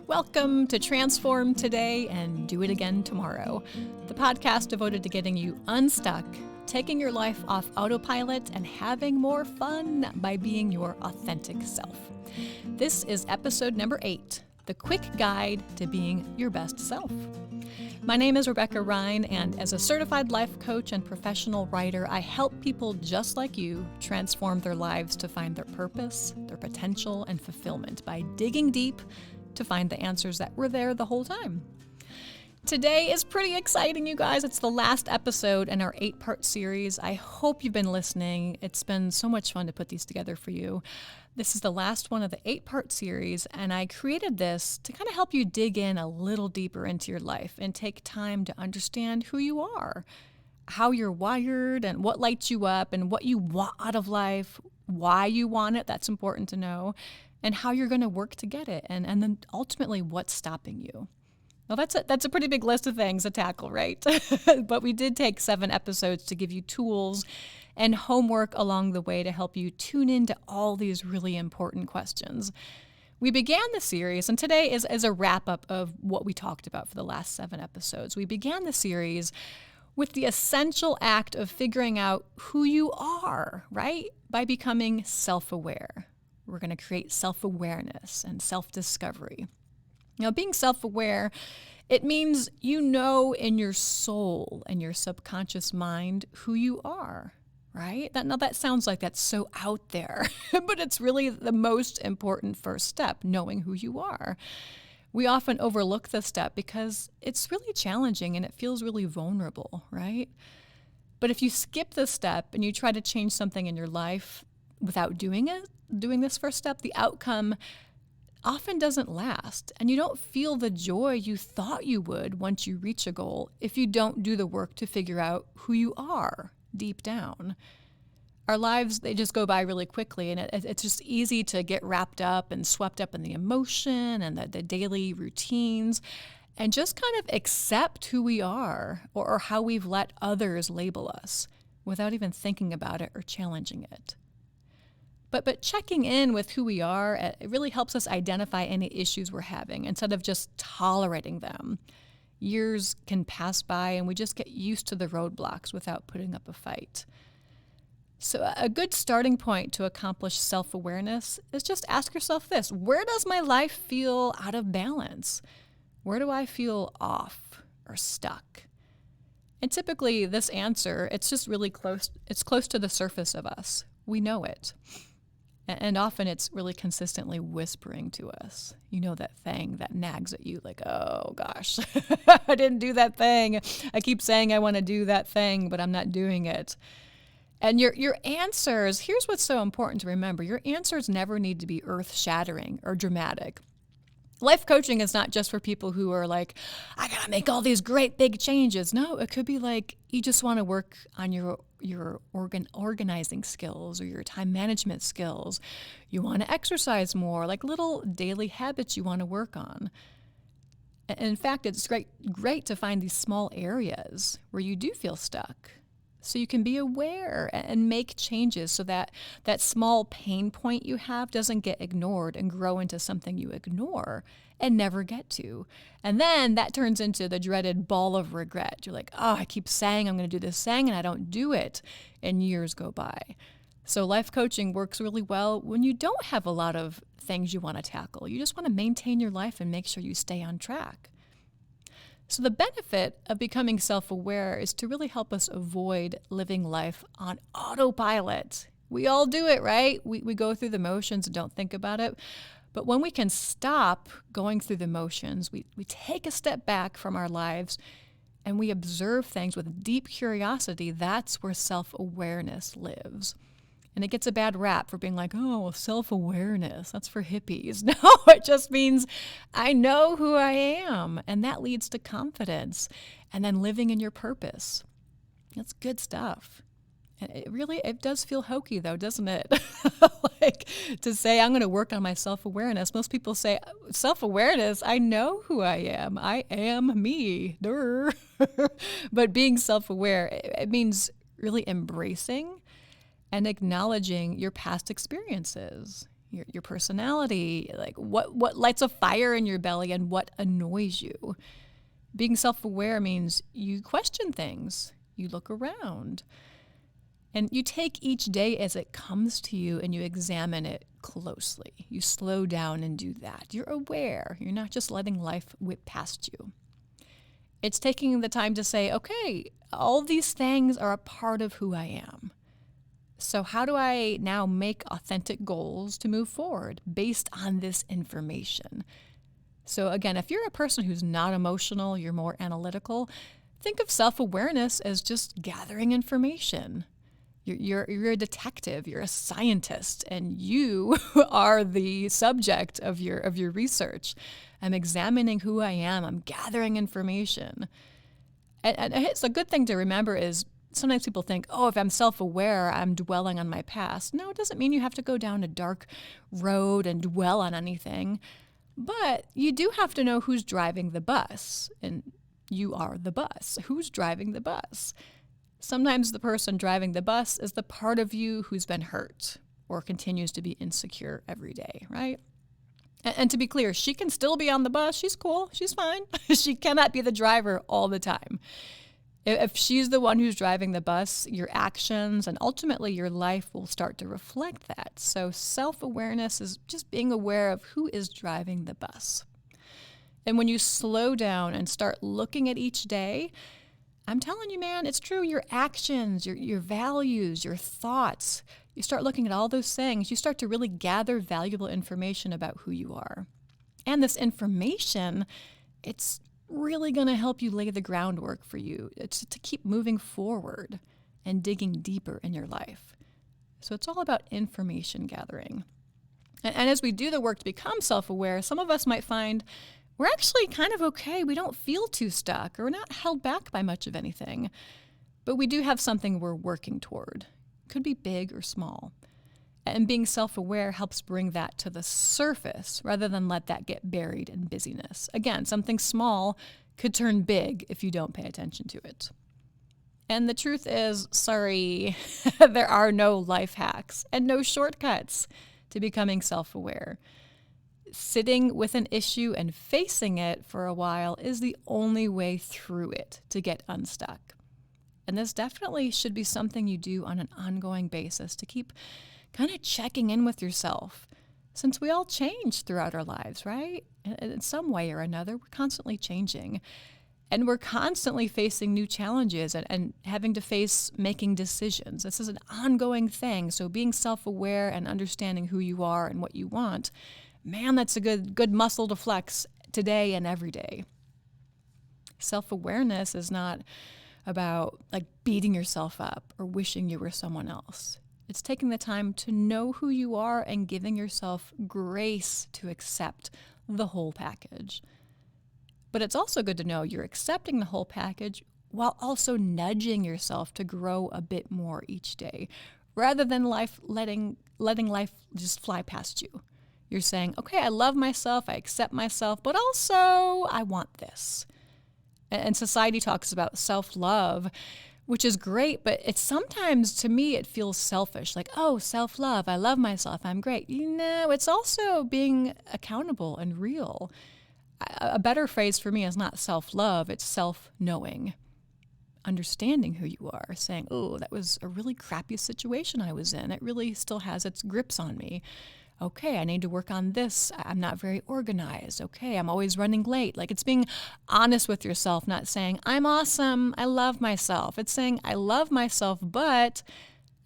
Welcome to Transform Today and Do It Again Tomorrow, the podcast devoted to getting you unstuck, taking your life off autopilot, and having more fun by being your authentic self. This is episode number 8, the quick guide to being your best self. My name is Rebecca Ryan, and as a certified life coach and professional writer, I help people just like you transform their lives to find their purpose, their potential, and fulfillment by digging deep to find the answers that were there the whole time. Today is pretty exciting, you guys. It's the last episode in our 8-part series. I hope you've been listening. It's been so much fun to put these together for you. This is the last one of the 8-part series, and I created this to kind of help you dig in a little deeper into your life and take time to understand who you are, how you're wired, and what lights you up, and what you want out of life, why you want it, that's important to know, and how you're going to work to get it, and then ultimately what's stopping you. Well, that's a pretty big list of things to tackle, right? But we did take 7 episodes to give you tools and homework along the way to help you tune into all these really important questions. We began the series, and today is a wrap-up of what we talked about for the last 7 episodes. We began the series with the essential act of figuring out who you are, right? By becoming self-aware. We're going to create self-awareness and self-discovery. Now, being self-aware, it means you know in your soul and your subconscious mind who you are, right? That sounds like that's so out there, but it's really the most important first step, knowing who you are. We often overlook this step because it's really challenging and it feels really vulnerable, right? But if you skip this step and you try to change something in your life without doing this first step, the outcome often doesn't last, and you don't feel the joy you thought you would once you reach a goal if you don't do the work to figure out who you are deep down. Our lives, they just go by really quickly, and it's just easy to get wrapped up and swept up in the emotion and the daily routines and just kind of accept who we are or how we've let others label us without even thinking about it or challenging it. But checking in with who we are, it really helps us identify any issues we're having instead of just tolerating them. Years can pass by and we just get used to the roadblocks without putting up a fight. So a good starting point to accomplish self-awareness is just ask yourself this: where does my life feel out of balance? Where do I feel off or stuck? And typically this answer, it's just really close to the surface of us. We know it. And often it's really consistently whispering to us. You know, that thing that nags at you like, oh gosh, I didn't do that thing. I keep saying I want to do that thing, but I'm not doing it. And your answers, here's what's so important to remember. Your answers never need to be earth-shattering or dramatic. Life coaching is not just for people who are like, I gotta make all these great big changes. No, it could be like you just want to work on your organizing skills or your time management skills. You want to exercise more, like little daily habits you want to work on. And in fact, it's great to find these small areas where you do feel stuck, so you can be aware and make changes so that that small pain point you have doesn't get ignored and grow into something you ignore and never get to. And then that turns into the dreaded ball of regret. You're like, oh, I keep saying I'm going to do this thing and I don't do it. And years go by. So life coaching works really well when you don't have a lot of things you want to tackle. You just want to maintain your life and make sure you stay on track. So the benefit of becoming self-aware is to really help us avoid living life on autopilot. We all do it, right? We go through the motions and don't think about it. But when we can stop going through the motions, we take a step back from our lives and we observe things with deep curiosity, that's where self-awareness lives. And it gets a bad rap for being like, oh, self-awareness, that's for hippies. No, it just means I know who I am. And that leads to confidence and then living in your purpose. That's good stuff. And it does feel hokey though, doesn't it? Like to say, I'm going to work on my self-awareness. Most people say, self-awareness, I know who I am. I am me. Duh. But being self-aware, it means really embracing and acknowledging your past experiences, your personality, like what lights a fire in your belly and what annoys you. Being self-aware means you question things, you look around, and you take each day as it comes to you and you examine it closely. You slow down and do that. You're aware. You're not just letting life whip past you. It's taking the time to say, okay, all these things are a part of who I am. So how do I now make authentic goals to move forward based on this information? So again, if you're a person who's not emotional, you're more analytical, think of self-awareness as just gathering information. You're a detective, you're a scientist, and you are the subject of your research. I'm examining who I am, I'm gathering information. And it's a good thing to remember is sometimes people think, oh, if I'm self-aware, I'm dwelling on my past. No, it doesn't mean you have to go down a dark road and dwell on anything. But you do have to know who's driving the bus, and you are the bus. Who's driving the bus? Sometimes the person driving the bus is the part of you who's been hurt or continues to be insecure every day, right? And to be clear, she can still be on the bus. She's cool. She's fine. She cannot be the driver all the time. If she's the one who's driving the bus, your actions and ultimately your life will start to reflect that. So self-awareness is just being aware of who is driving the bus. And when you slow down and start looking at each day, I'm telling you, man, it's true. Your actions, your values, your thoughts, you start looking at all those things, you start to really gather valuable information about who you are. And this information, it's really going to help you lay the groundwork for you. It's to keep moving forward and digging deeper in your life. So it's all about information gathering. And as we do the work to become self-aware, some of us might find we're actually kind of okay. We don't feel too stuck, or we're not held back by much of anything. But we do have something we're working toward. Could be big or small. And being self-aware helps bring that to the surface rather than let that get buried in busyness. Again, something small could turn big if you don't pay attention to it. And the truth is, sorry, there are no life hacks and no shortcuts to becoming self-aware. Sitting with an issue and facing it for a while is the only way through it to get unstuck. And this definitely should be something you do on an ongoing basis to keep kind of checking in with yourself, since we all change throughout our lives, right? In some way or another, we're constantly changing. And we're constantly facing new challenges and having to face making decisions. This is an ongoing thing. So being self-aware and understanding who you are and what you want, man, that's a good muscle to flex today and every day. Self-awareness is not about like beating yourself up or wishing you were someone else. It's taking the time to know who you are and giving yourself grace to accept the whole package. But it's also good to know you're accepting the whole package while also nudging yourself to grow a bit more each day, rather than letting life just fly past you. You're saying, okay, I love myself, I accept myself, but also I want this. And society talks about self-love, which is great, but it's sometimes, to me, it feels selfish. Like, oh, self-love, I love myself, I'm great. It's also being accountable and real. A better phrase for me is not self-love, it's self-knowing. Understanding who you are, saying, oh, that was a really crappy situation I was in. It really still has its grips on me. Okay, I need to work on this. I'm not very organized. Okay, I'm always running late. Like, it's being honest with yourself, not saying, I'm awesome, I love myself. It's saying, I love myself, but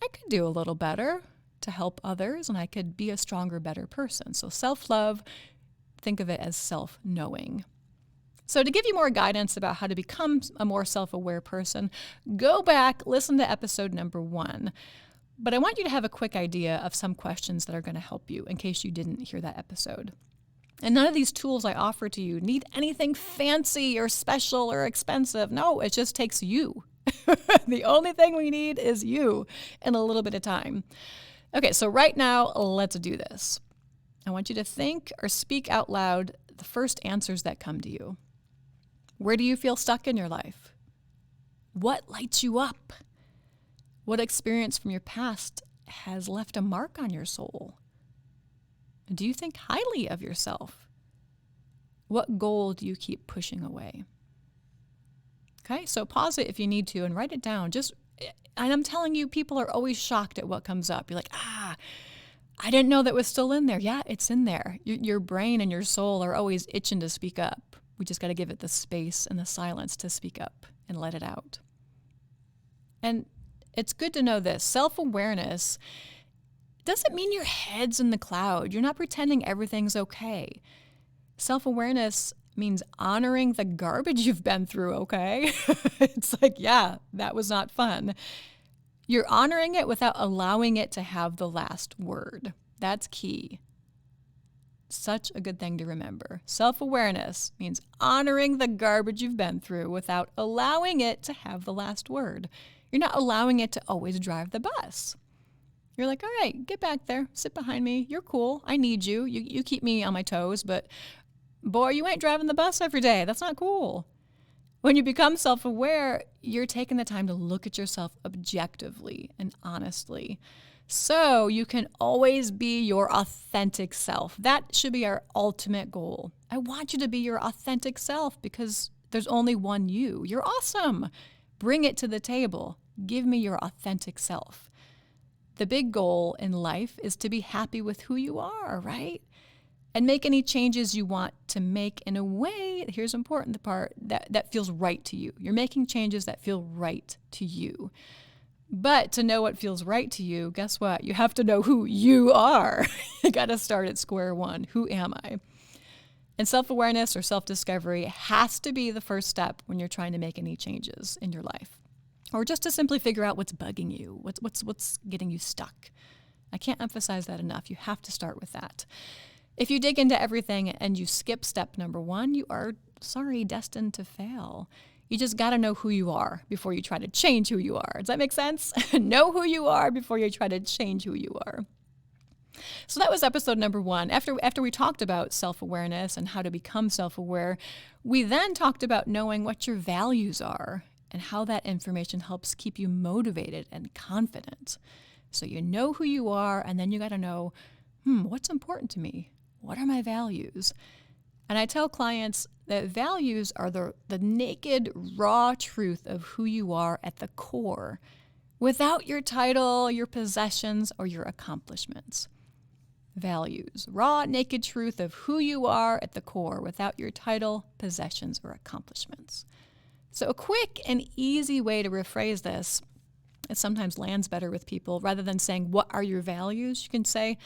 I could do a little better to help others, and I could be a stronger, better person. So self-love, think of it as self-knowing. So to give you more guidance about how to become a more self-aware person, go back, listen to episode number 1. But I want you to have a quick idea of some questions that are going to help you in case you didn't hear that episode. And none of these tools I offer to you need anything fancy or special or expensive. No, it just takes you. The only thing we need is you and a little bit of time. Okay, so right now, let's do this. I want you to think or speak out loud the first answers that come to you. Where do you feel stuck in your life? What lights you up? What experience from your past has left a mark on your soul? Do you think highly of yourself? What goal do you keep pushing away? Okay, so pause it if you need to and write it down. And I'm telling you, people are always shocked at what comes up. You're like, I didn't know that was still in there. Yeah, it's in there. Your brain and your soul are always itching to speak up. We just got to give it the space and the silence to speak up and let it out. And it's good to know this. Self-awareness doesn't mean your head's in the cloud. You're not pretending everything's okay. Self-awareness means honoring the garbage you've been through, okay? It's like, yeah, that was not fun. You're honoring it without allowing it to have the last word. That's key. Such a good thing to remember. Self-awareness means honoring the garbage you've been through without allowing it to have the last word. You're not allowing it to always drive the bus. You're like, all right, get back there, sit behind me. You're cool. I need you. You keep me on my toes, but boy, you ain't driving the bus every day. That's not cool. When you become self-aware, you're taking the time to look at yourself objectively and honestly. So you can always be your authentic self. That should be our ultimate goal. I want you to be your authentic self because there's only one you. You're awesome. Bring it to the table. Give me your authentic self. The big goal in life is to be happy with who you are, right? And make any changes you want to make in a way, here's important the part, that feels right to you. You're making changes that feel right to you. But to know what feels right to you, guess what? You have to know who you are. You got to start at square one. Who am I? And self-awareness or self-discovery has to be the first step when you're trying to make any changes in your life. Or just to simply figure out what's bugging you, what's getting you stuck. I can't emphasize that enough. You have to start with that. If you dig into everything and you skip step number one, you are, destined to fail. You just got to know who you are before you try to change who you are. Does that make sense? Know who you are before you try to change who you are. So that was episode number one. After we talked about self-awareness and how to become self-aware, we then talked about knowing what your values are and how that information helps keep you motivated and confident. So you know who you are, and then you got to know, what's important to me? What are my values? And I tell clients that values are the naked, raw truth of who you are at the core, without your title, your possessions, or your accomplishments. Values, raw, naked truth of who you are at the core, without your title, possessions, or accomplishments. So a quick and easy way to rephrase this, it sometimes lands better with people. Rather than saying, what are your values? You can say,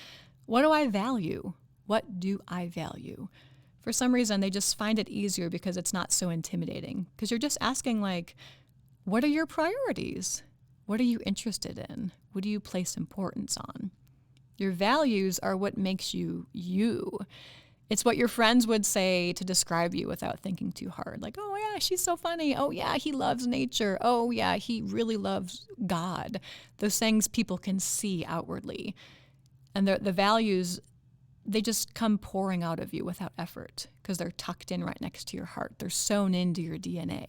what do I value? What do I value? For some reason, they just find it easier because it's not so intimidating. Because you're just asking, like, what are your priorities? What are you interested in? What do you place importance on? Your values are what makes you you. It's what your friends would say to describe you without thinking too hard. Like, oh yeah, she's so funny. Oh yeah, he loves nature. Oh yeah, he really loves God. Those things people can see outwardly. And the values, they just come pouring out of you without effort because they're tucked in right next to your heart. They're sewn into your DNA.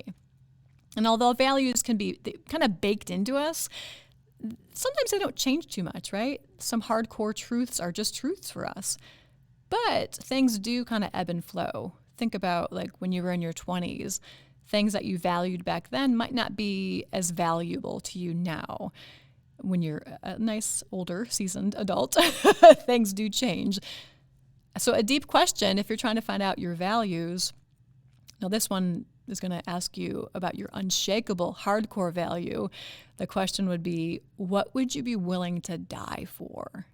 And although values can be kind of baked into us, sometimes they don't change too much, right? Some hardcore truths are just truths for us. But things do kind of ebb and flow. Think about like when you were in your 20s, things that you valued back then might not be as valuable to you now. When you're a nice, older, seasoned adult, things do change. So a deep question, if you're trying to find out your values, now this one is going to ask you about your unshakable, hardcore value. The question would be, what would you be willing to die for?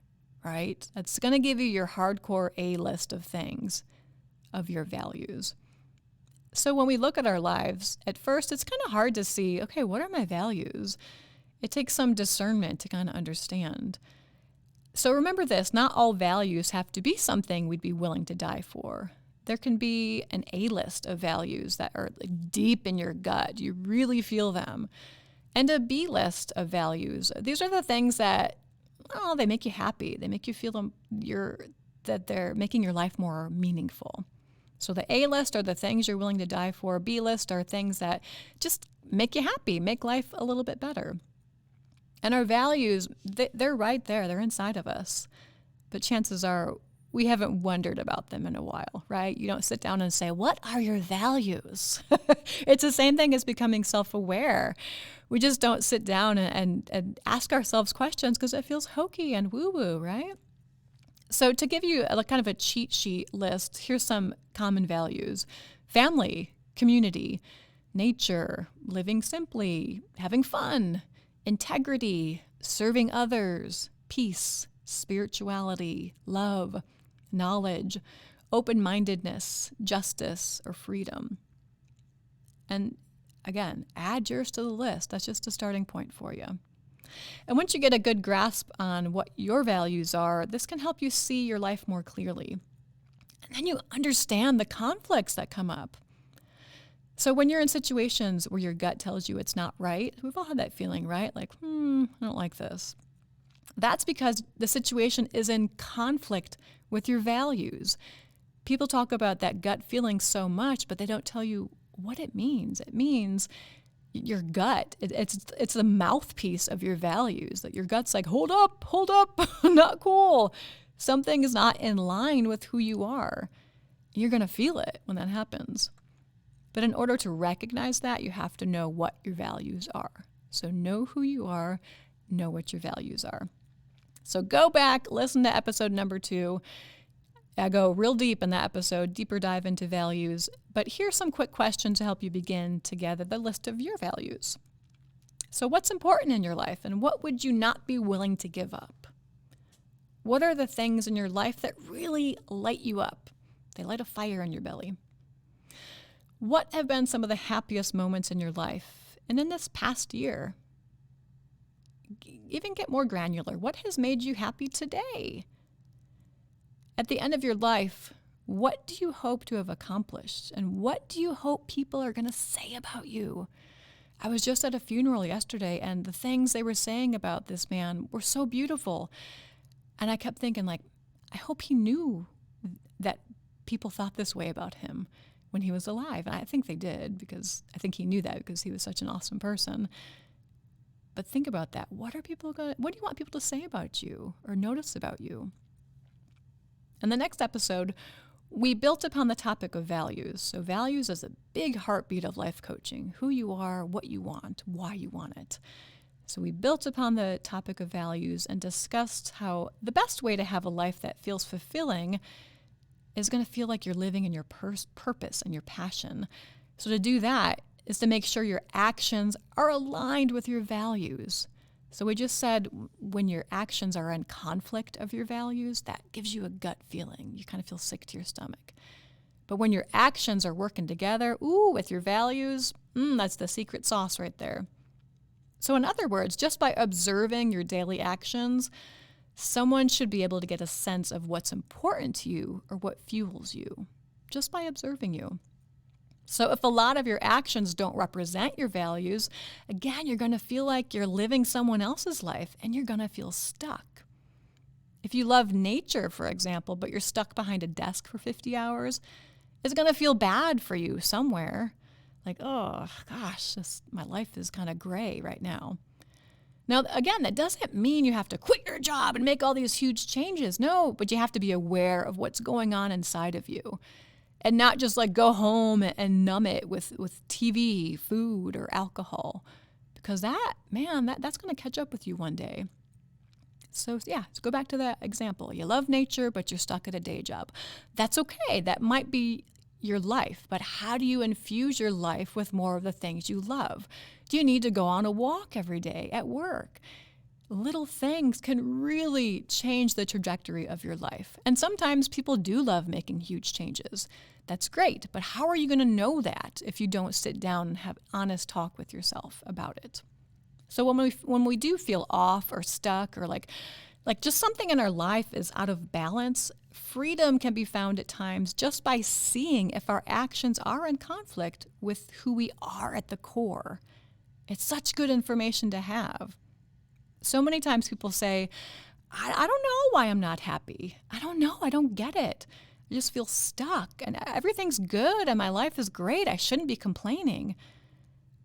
Right? That's going to give you your hardcore A list of things, of your values. So when we look at our lives, at first it's kind of hard to see, okay, what are my values? It takes some discernment to kind of understand. So remember this, not all values have to be something we'd be willing to die for. There can be an A list of values that are deep in your gut. You really feel them. And a B list of values. These are the things that they make you happy. They make you feel that they're making your life more meaningful. So the A list are the things you're willing to die for. B list are things that just make you happy, make life a little bit better. And our values, they're right there. They're inside of us. But chances are we haven't wondered about them in a while, right? You don't sit down and say, what are your values? It's the same thing as becoming self-aware. We just don't sit down and ask ourselves questions because it feels hokey and woo-woo, right? So to give you a kind of a cheat sheet list, here's some common values: family, community, nature, living simply, having fun, integrity, serving others, peace, spirituality, love, knowledge, open-mindedness, justice, or freedom. And again, add yours to the list. That's just a starting point for you. And once you get a good grasp on what your values are, this can help you see your life more clearly. And then you understand the conflicts that come up. So when you're in situations where your gut tells you it's not right, we've all had that feeling, right? Like, I don't like this. That's because the situation is in conflict with your values. People talk about that gut feeling so much, but they don't tell you what it means. It means your gut, it's the mouthpiece of your values, that your gut's like, hold up, not cool. Something is not in line with who you are. You're going to feel it when that happens. But in order to recognize that, you have to know what your values are. So know who you are, know what your values are. So go back, listen to episode number 2. I go real deep in that episode, deeper dive into values. But here's some quick questions to help you begin to gather the list of your values. So what's important in your life, and what would you not be willing to give up? What are the things in your life that really light you up? They light a fire in your belly. What have been some of the happiest moments in your life and in this past year? Even get more granular. What has made you happy today? At the end of your life, what do you hope to have accomplished? And what do you hope people are going to say about you? I was just at a funeral yesterday, and the things they were saying about this man were so beautiful. And I kept thinking, like, I hope he knew that people thought this way about him when he was alive. And I think they did, because I think he knew that because he was such an awesome person. But think about that. What do you want people to say about you or notice about you? In the next episode, we built upon the topic of values. So values is a big heartbeat of life coaching: who you are, what you want, why you want it. So we built upon the topic of values and discussed how the best way to have a life that feels fulfilling is going to feel like you're living in your purpose and your passion. So to do that is to make sure your actions are aligned with your values. So we just said when your actions are in conflict of your values, that gives you a gut feeling. You kind of feel sick to your stomach. But when your actions are working together, with your values, that's the secret sauce right there. So in other words, just by observing your daily actions, someone should be able to get a sense of what's important to you or what fuels you, just by observing you. So if a lot of your actions don't represent your values, again, you're going to feel like you're living someone else's life, and you're going to feel stuck. If you love nature, for example, but you're stuck behind a desk for 50 hours, it's going to feel bad for you somewhere. Like, oh, gosh, my life is kind of gray right now. Now, again, that doesn't mean you have to quit your job and make all these huge changes. No, but you have to be aware of what's going on inside of you. And not just like go home and numb it with TV, food, or alcohol. Because that's going to catch up with you one day. So let's go back to that example. You love nature, but you're stuck at a day job. That's okay. That might be your life. But how do you infuse your life with more of the things you love? Do you need to go on a walk every day at work? Little things can really change the trajectory of your life. And sometimes people do love making huge changes. That's great, but how are you going to know that if you don't sit down and have honest talk with yourself about it? So when we do feel off or stuck or like just something in our life is out of balance, freedom can be found at times just by seeing if our actions are in conflict with who we are at the core. It's such good information to have. So many times people say, I don't know why I'm not happy. I don't know. I don't get it. I just feel stuck and everything's good and my life is great. I shouldn't be complaining.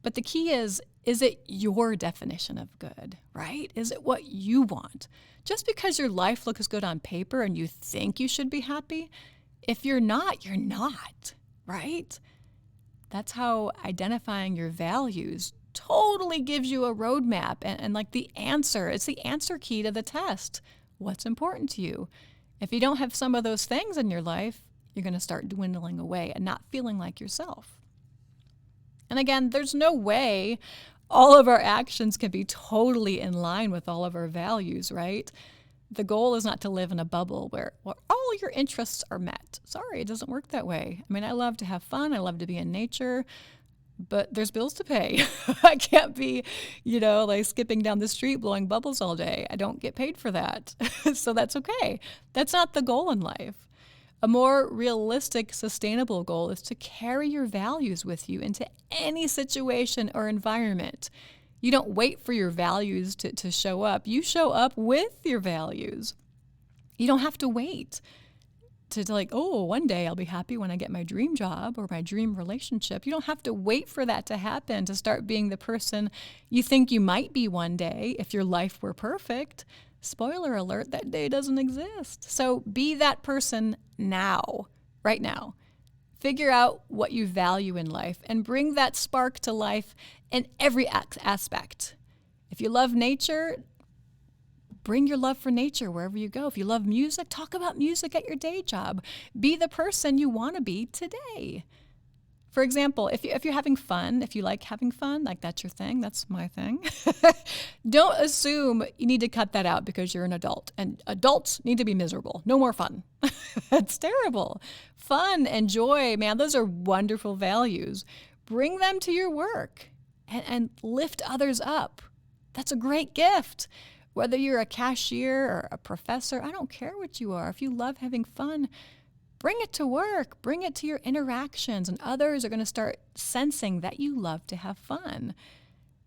But the key is it your definition of good, right? Is it what you want? Just because your life looks good on paper and you think you should be happy, if you're not, you're not, right? That's how identifying your values totally gives you a roadmap and like the answer. It's the answer key to the test. What's important to you? If you don't have some of those things in your life, you're going to start dwindling away and not feeling like yourself. And again, there's no way all of our actions can be totally in line with all of our values, right? The goal is not to live in a bubble where all your interests are met. Sorry, it doesn't work that way. I mean, I love to have fun. I love to be in nature, but there's bills to pay. I can't be, like skipping down the street blowing bubbles all day. I don't get paid for that. So that's okay. That's not the goal in life. A more realistic, sustainable goal is to carry your values with you into any situation or environment. You don't wait for your values to show up. You show up with your values. You don't have to wait to one day I'll be happy when I get my dream job or my dream relationship. You don't have to wait for that to happen to start being the person you think you might be one day if your life were perfect. Spoiler alert, that day doesn't exist. So be that person now, right now. Figure out what you value in life and bring that spark to life in every aspect. If you love nature, bring your love for nature wherever you go. If you love music, talk about music at your day job. Be the person you want to be today. For example, if you're having fun, if you like having fun, like that's your thing, that's my thing, don't assume you need to cut that out because you're an adult. And adults need to be miserable. No more fun. It's terrible. Fun and joy, man, those are wonderful values. Bring them to your work and lift others up. That's a great gift. Whether you're a cashier or a professor, I don't care what you are. If you love having fun, bring it to work, bring it to your interactions, and others are going to start sensing that you love to have fun.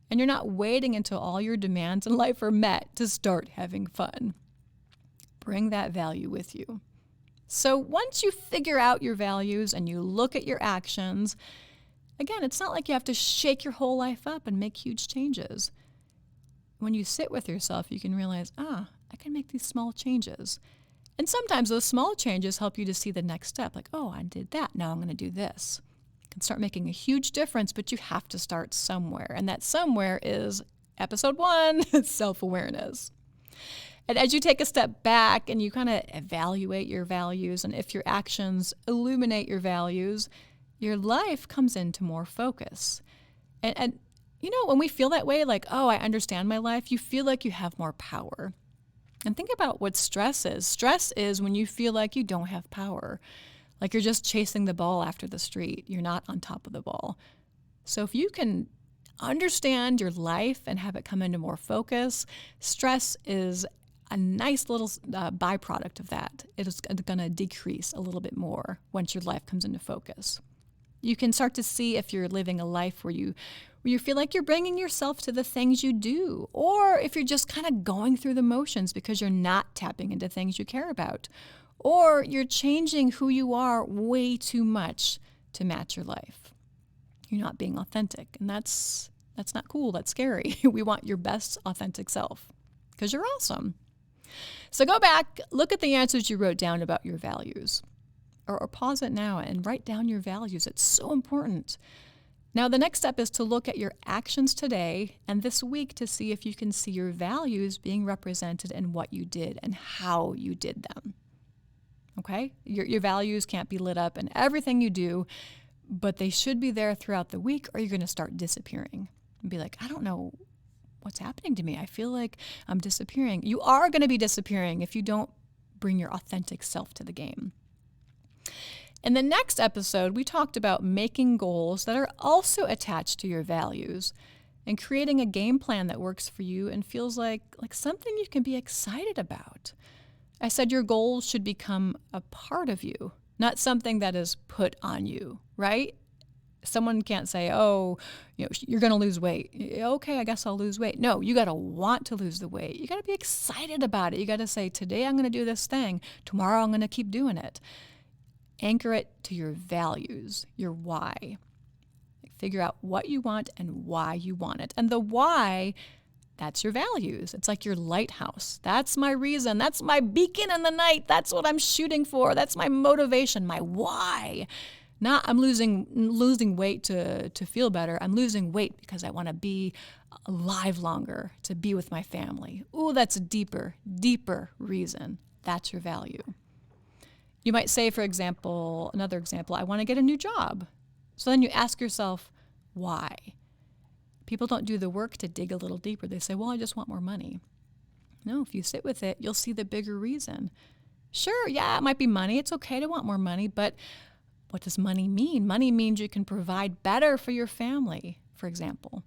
And you're not waiting until all your demands in life are met to start having fun. Bring that value with you. So once you figure out your values and you look at your actions, again, it's not like you have to shake your whole life up and make huge changes. When you sit with yourself, you can realize, I can make these small changes. And sometimes those small changes help you to see the next step. Like, I did that. Now I'm going to do this. You can start making a huge difference, but you have to start somewhere. And that somewhere is episode 1, self-awareness. And as you take a step back and you kind of evaluate your values, and if your actions illuminate your values, your life comes into more focus. And when we feel that way, like, I understand my life, you feel like you have more power. And think about what stress is. Stress is when you feel like you don't have power, like you're just chasing the ball after the street. You're not on top of the ball. So if you can understand your life and have it come into more focus, stress is a nice little byproduct of that. It is going to decrease a little bit more once your life comes into focus. You can start to see if you're living a life where you feel like you're bringing yourself to the things you do, or if you're just kind of going through the motions because you're not tapping into things you care about, or you're changing who you are way too much to match your life. You're not being authentic, and that's not cool. That's scary. We want your best authentic self because you're awesome. So go back, look at the answers you wrote down about your values, or pause it now and write down your values. It's so important. Now, the next step is to look at your actions today and this week to see if you can see your values being represented in what you did and how you did them. Okay? Your values can't be lit up in everything you do, but they should be there throughout the week, or you're going to start disappearing and be like, I don't know what's happening to me. I feel like I'm disappearing. You are going to be disappearing if you don't bring your authentic self to the game. In the next episode, we talked about making goals that are also attached to your values and creating a game plan that works for you and feels like something you can be excited about. I said your goals should become a part of you, not something that is put on you, right? Someone can't say, you're going to lose weight. Okay, I guess I'll lose weight. No, you got to want to lose the weight. You got to be excited about it. You got to say, today I'm going to do this thing. Tomorrow I'm going to keep doing it. Anchor it to your values, your why. Figure out what you want and why you want it. And the why, that's your values. It's like your lighthouse. That's my reason. That's my beacon in the night. That's what I'm shooting for. That's my motivation, my why. Not I'm losing weight to feel better. I'm losing weight because I want to be alive longer, to be with my family. Ooh, that's a deeper reason. That's your value. You might say, for example, another example, I want to get a new job. So then you ask yourself, why? People don't do the work to dig a little deeper. They say, well, I just want more money. No, if you sit with it, you'll see the bigger reason. Sure, yeah, it might be money. It's okay to want more money, but what does money mean? Money means you can provide better for your family, for example.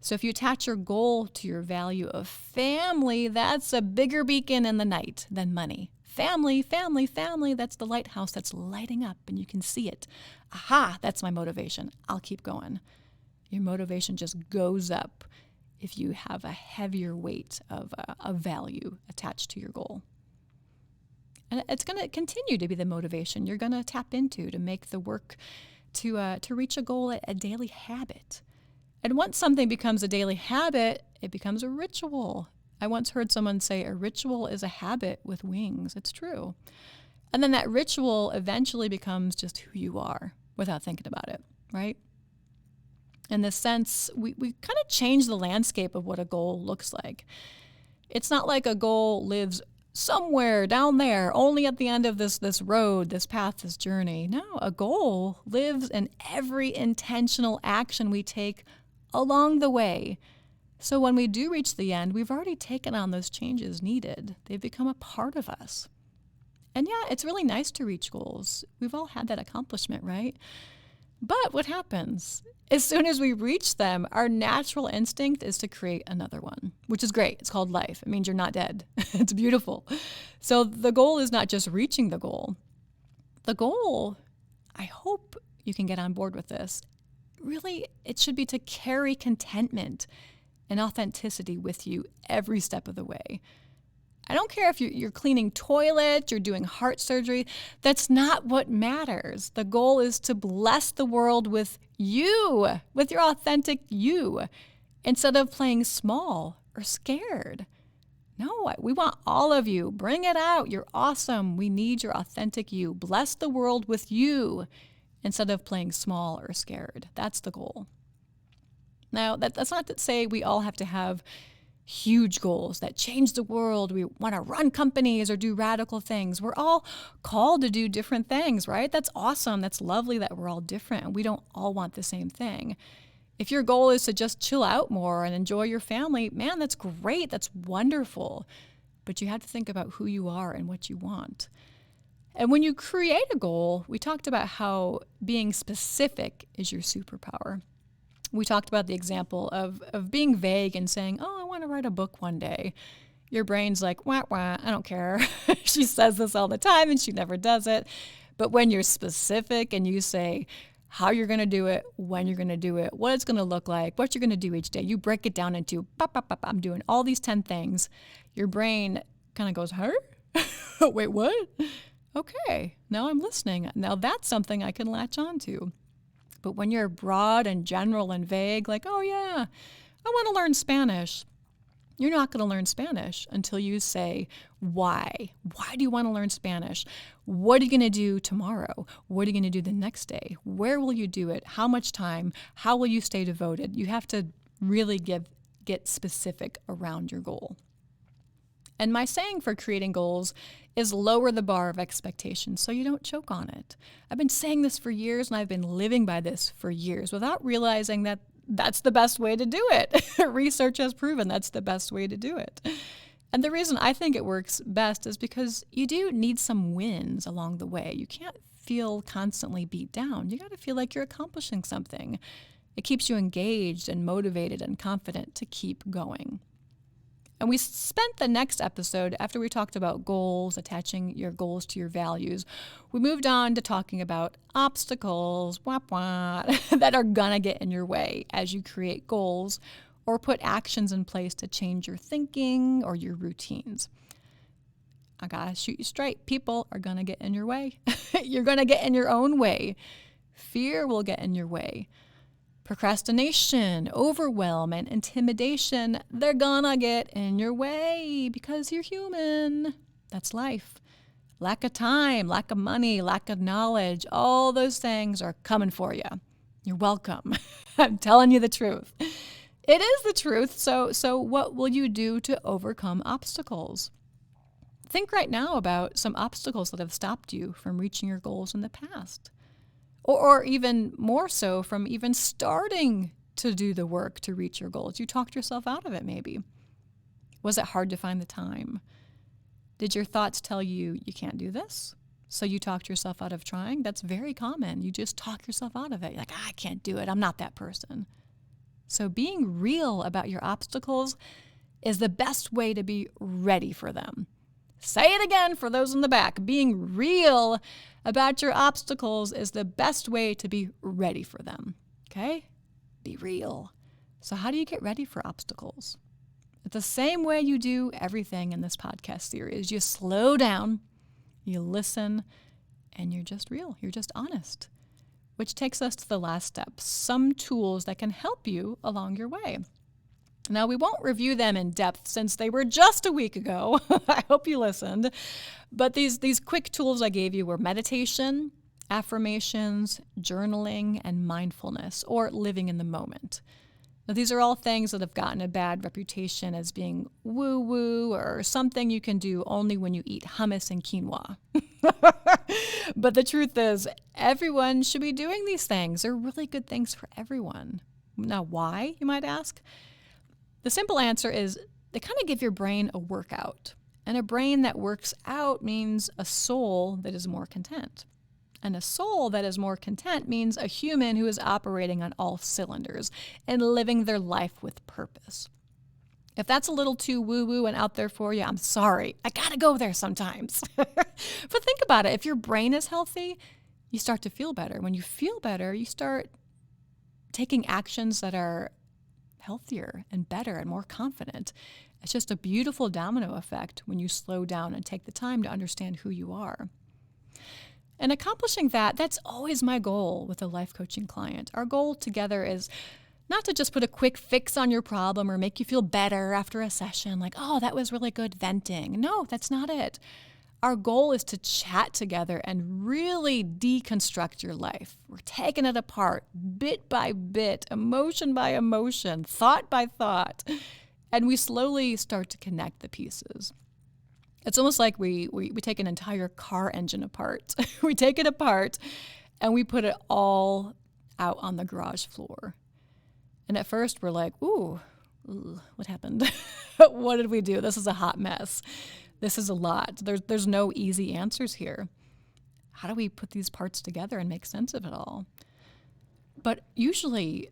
So if you attach your goal to your value of family, that's a bigger beacon in the night than money. Family, family, family, that's the lighthouse that's lighting up and you can see it. Aha, that's my motivation. I'll keep going. Your motivation just goes up if you have a heavier weight of a value attached to your goal. And it's going to continue to be the motivation you're going to tap into to make the work to reach a goal a daily habit. And once something becomes a daily habit, it becomes a ritual. I once heard someone say a ritual is a habit with wings. It's true. And then that ritual eventually becomes just who you are without thinking about it, right? In this sense, we kind of change the landscape of what a goal looks like. It's not like a goal lives somewhere down there, only at the end of this road, this path, this journey. No, a goal lives in every intentional action we take along the way. So when we do reach the end, we've already taken on those changes needed. They've become a part of us. And yeah, it's really nice to reach goals. We've all had that accomplishment, right? But what happens? As soon as we reach them, our natural instinct is to create another one, which is great. It's called life. It means you're not dead. It's beautiful. So the goal is not just reaching the goal. The goal, I hope you can get on board with this, really, it should be to carry contentment and authenticity with you every step of the way. I don't care if you're cleaning toilet, you're doing heart surgery. That's not what matters. The goal is to bless the world with you, with your authentic you, instead of playing small or scared. No, we want all of you. Bring it out. You're awesome. We need your authentic you. Bless the world with you instead of playing small or scared. That's the goal. Now, that's not to say we all have to have huge goals that change the world. We want to run companies or do radical things. We're all called to do different things, right? That's awesome. That's lovely that we're all different and we don't all want the same thing. If your goal is to just chill out more and enjoy your family, man, that's great. That's wonderful. But you have to think about who you are and what you want. And when you create a goal, we talked about how being specific is your superpower. We talked about the example of being vague and saying, oh, I want to write a book one day. Your brain's like, wah, wah, I don't care. She says this all the time and she never does it. But when you're specific and you say how you're going to do it, when you're going to do it, what it's going to look like, what you're going to do each day, you break it down into, I'm doing all these 10 things. Your brain kind of goes, huh? Wait, what? Okay, now I'm listening. Now that's something I can latch on to. But when you're broad and general and vague, like, oh yeah, I want to learn Spanish, you're not going to learn Spanish until you say, why? Why do you want to learn Spanish? What are you going to do tomorrow? What are you going to do the next day? Where will you do it? How much time? How will you stay devoted? You have to really get specific around your goal. And my saying for creating goals is lower the bar of expectations so you don't choke on it. I've been saying this for years and I've been living by this for years without realizing that that's the best way to do it. Research has proven that's the best way to do it. And the reason I think it works best is because you do need some wins along the way. You can't feel constantly beat down. You got to feel like you're accomplishing something. It keeps you engaged and motivated and confident to keep going. And we spent the next episode, after we talked about goals, attaching your goals to your values, we moved on to talking about obstacles, that are gonna get in your way as you create goals or put actions in place to change your thinking or your routines. I gotta shoot you straight. People are gonna get in your way. You're gonna get in your own way. Fear will get in your way. Procrastination, overwhelm, and intimidation, they're gonna get in your way because you're human. That's life. Lack of time, lack of money, lack of knowledge, all those things are coming for you. You're welcome. I'm telling you the truth. It is the truth. So what will you do to overcome obstacles? Think right now about some obstacles that have stopped you from reaching your goals in the past. Or even more so from even starting to do the work to reach your goals. You talked yourself out of it maybe. Was it hard to find the time? Did your thoughts tell you you can't do this? So you talked yourself out of trying? That's very common. You just talk yourself out of it. You're like, I can't do it. I'm not that person. So being real about your obstacles is the best way to be ready for them. Say it again for those in the back. Being real about your obstacles is the best way to be ready for them. Okay? Be real. So how do you get ready for obstacles? It's the same way you do everything in this podcast series. You slow down, you listen, and you're just real. You're just honest. Which takes us to the last step, some tools that can help you along your way. Now, we won't review them in depth since they were just a week ago. I hope you listened. But these quick tools I gave you were meditation, affirmations, journaling, and mindfulness, or living in the moment. Now, these are all things that have gotten a bad reputation as being woo-woo or something you can do only when you eat hummus and quinoa. But the truth is, everyone should be doing these things. They're really good things for everyone. Now, why, you might ask? The simple answer is they kind of give your brain a workout. And a brain that works out means a soul that is more content. And a soul that is more content means a human who is operating on all cylinders and living their life with purpose. If that's a little too woo-woo and out there for you, I'm sorry. I gotta go there sometimes. But think about it. If your brain is healthy, you start to feel better. When you feel better, you start taking actions that are healthier and better and more confident. It's just a beautiful domino effect when you slow down and take the time to understand who you are. And accomplishing that's always my goal with a life coaching client. Our goal together is not to just put a quick fix on your problem or make you feel better after a session, like, oh, that was really good venting. No, that's not it. Our goal is to chat together and really deconstruct your life. We're taking it apart, bit by bit, emotion by emotion, thought by thought, and we slowly start to connect the pieces. It's almost like we take an entire car engine apart. We take it apart and we put it all out on the garage floor. And at first we're like, ooh, what happened? What did we do? This is a hot mess. This is a lot. There's no easy answers here. How do we put these parts together and make sense of it all? But usually,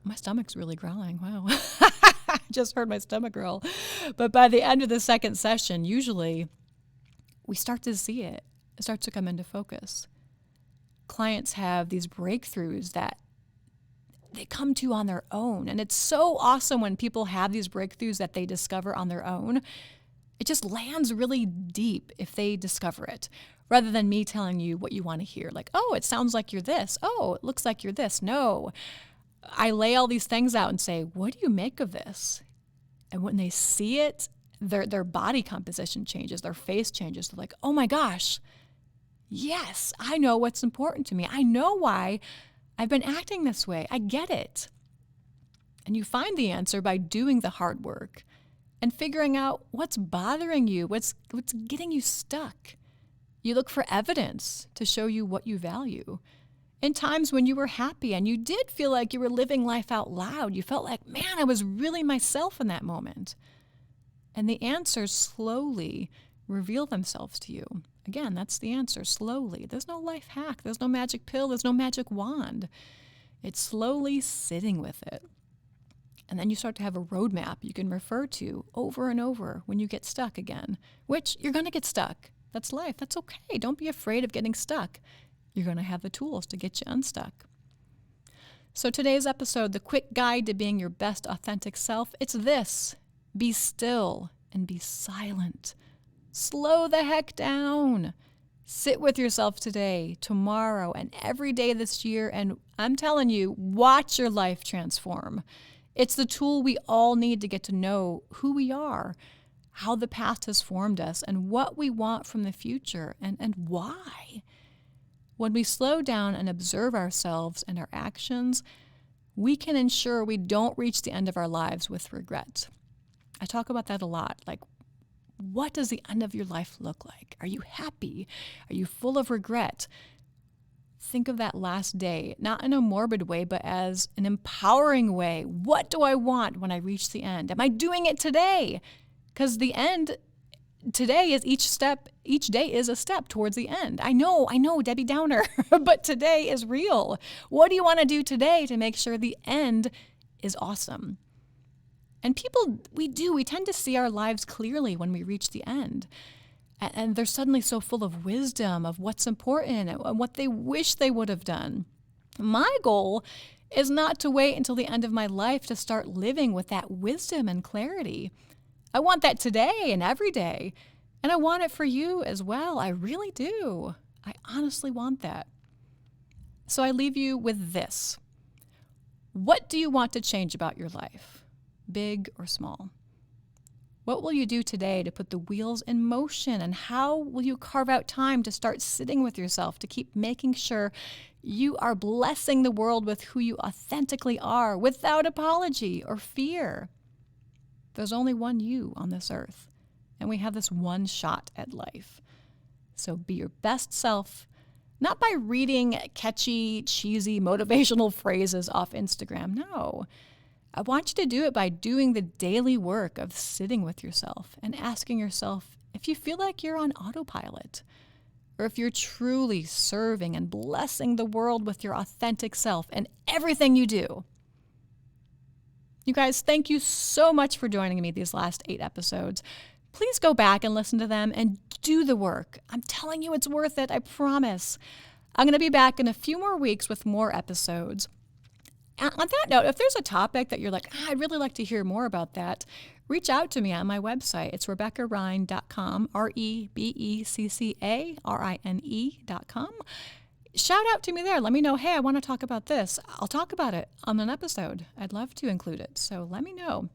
my stomach's really growling. Wow. I just heard my stomach growl. But by the end of the second session, usually, we start to see it. It starts to come into focus. Clients have these breakthroughs that they come to on their own. And it's so awesome when people have these breakthroughs that they discover on their own. It just lands really deep if they discover it, rather than me telling you what you want to hear. Like, oh, it sounds like you're this. Oh, it looks like you're this. No, I lay all these things out and say, what do you make of this? And when they see it, their body composition changes, their face changes. They're like, oh my gosh, yes, I know what's important to me. I know why I've been acting this way. I get it. And you find the answer by doing the hard work and figuring out what's bothering you, what's getting you stuck. You look for evidence to show you what you value. In times when you were happy and you did feel like you were living life out loud, you felt like, man, I was really myself in that moment. And the answers slowly reveal themselves to you. Again, that's the answer, slowly. There's no life hack. There's no magic pill. There's no magic wand. It's slowly sitting with it. And then you start to have a roadmap you can refer to over and over when you get stuck again, which you're going to get stuck. That's life. That's okay. Don't be afraid of getting stuck. You're going to have the tools to get you unstuck. So today's episode, the quick guide to being your best authentic self, it's this: be still and be silent. Slow the heck down. Sit with yourself today, tomorrow, and every day this year, and I'm telling you, watch your life transform. It's the tool we all need to get to know who we are, how the past has formed us, and what we want from the future, and why. When we slow down and observe ourselves and our actions, we can ensure we don't reach the end of our lives with regret. I talk about that a lot. Like, what does the end of your life look like? Are you happy? Are you full of regret? Think of that last day, not in a morbid way, but as an empowering way. What do I want when I reach the end? Am I doing it today? Because the end today is each day is a step towards the end. I know, Debbie Downer, but today is real. What do you want to do today to make sure the end is awesome? And people, we tend to see our lives clearly when we reach the end. And they're suddenly so full of wisdom of what's important and what they wish they would have done. My goal is not to wait until the end of my life to start living with that wisdom and clarity. I want that today and every day. And I want it for you as well. I really do. I honestly want that. So I leave you with this. What do you want to change about your life? Big or small? What will you do today to put the wheels in motion? And how will you carve out time to start sitting with yourself to keep making sure you are blessing the world with who you authentically are without apology or fear? There's only one you on this earth, and we have this one shot at life. So be your best self, not by reading catchy, cheesy, motivational phrases off Instagram. No. I want you to do it by doing the daily work of sitting with yourself and asking yourself if you feel like you're on autopilot, or if you're truly serving and blessing the world with your authentic self and everything you do. You guys, thank you so much for joining me these last 8 episodes. Please go back and listen to them and do the work. I'm telling you, it's worth it. I promise. I'm going to be back in a few more weeks with more episodes. On that note, if there's a topic that you're like, I'd really like to hear more about that, reach out to me on my website. It's RebeccaRine.com, RebeccaRine.com. Shout out to me there. Let me know, hey, I want to talk about this. I'll talk about it on an episode. I'd love to include it, so let me know.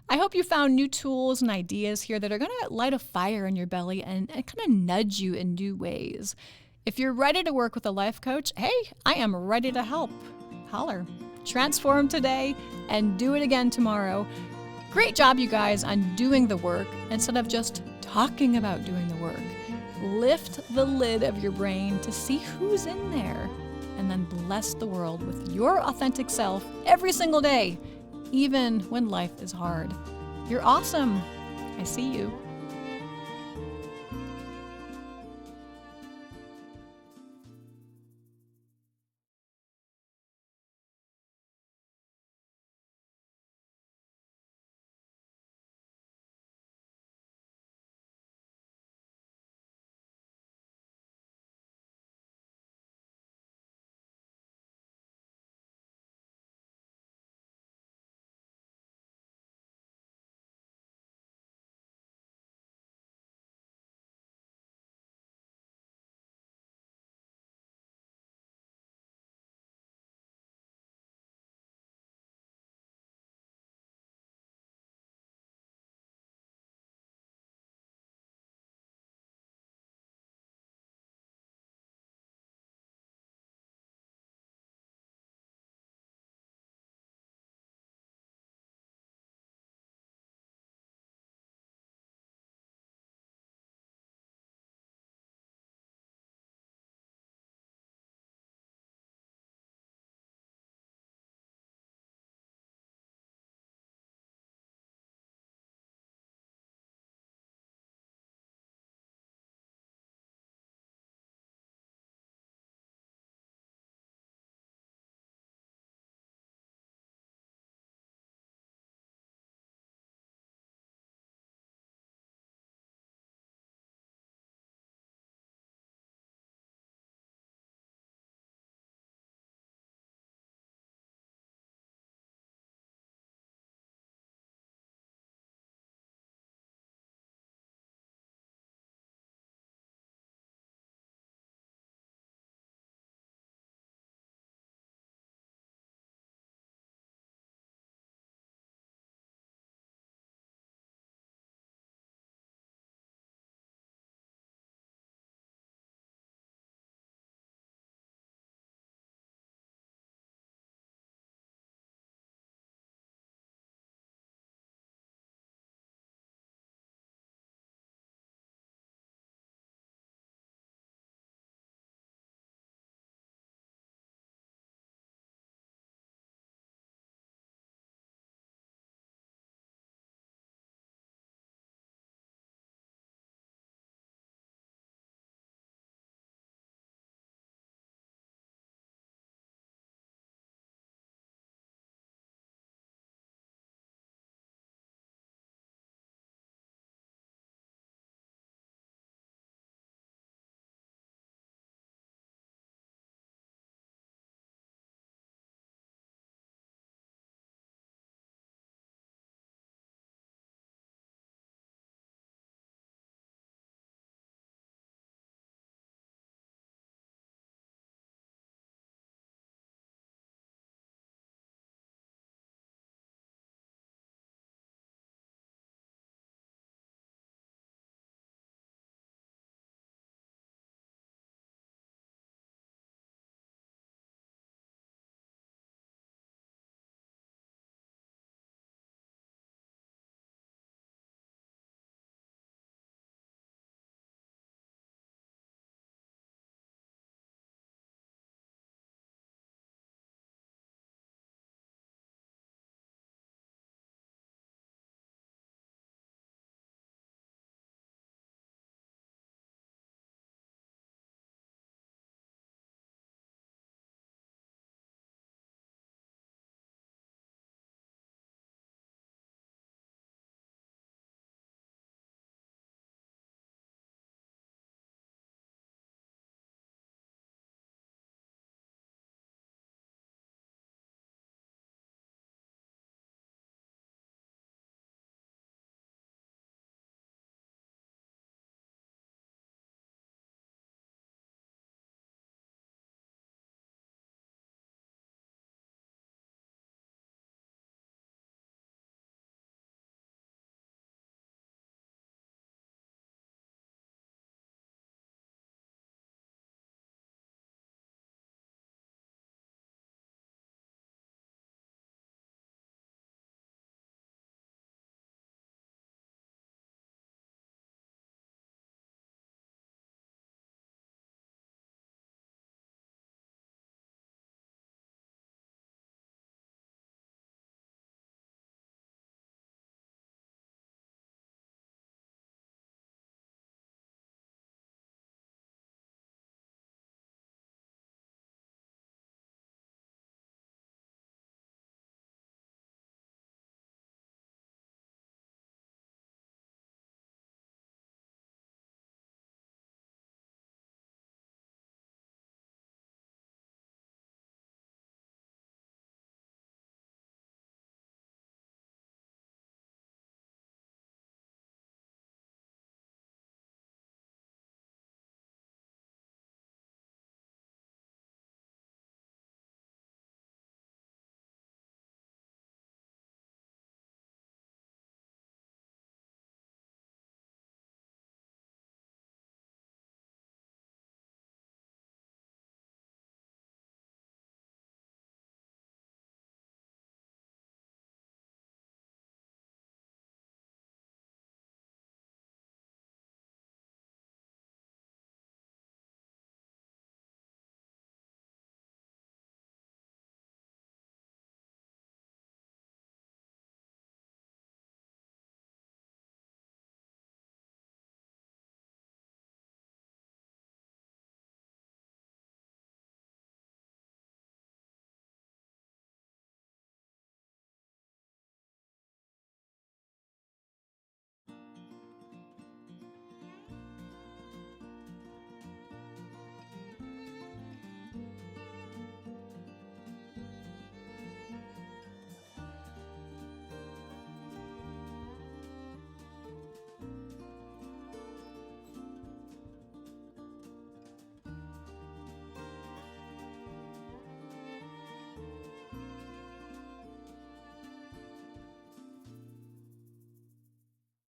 I hope you found new tools and ideas here that are going to light a fire in your belly and kind of nudge you in new ways. If you're ready to work with a life coach, hey, I am ready to help. Holler. Transform today and do it again tomorrow. Great job, you guys, on doing the work instead of just talking about doing the work. Lift the lid of your brain to see who's in there and then bless the world with your authentic self every single day, even when life is hard. You're awesome. I see you.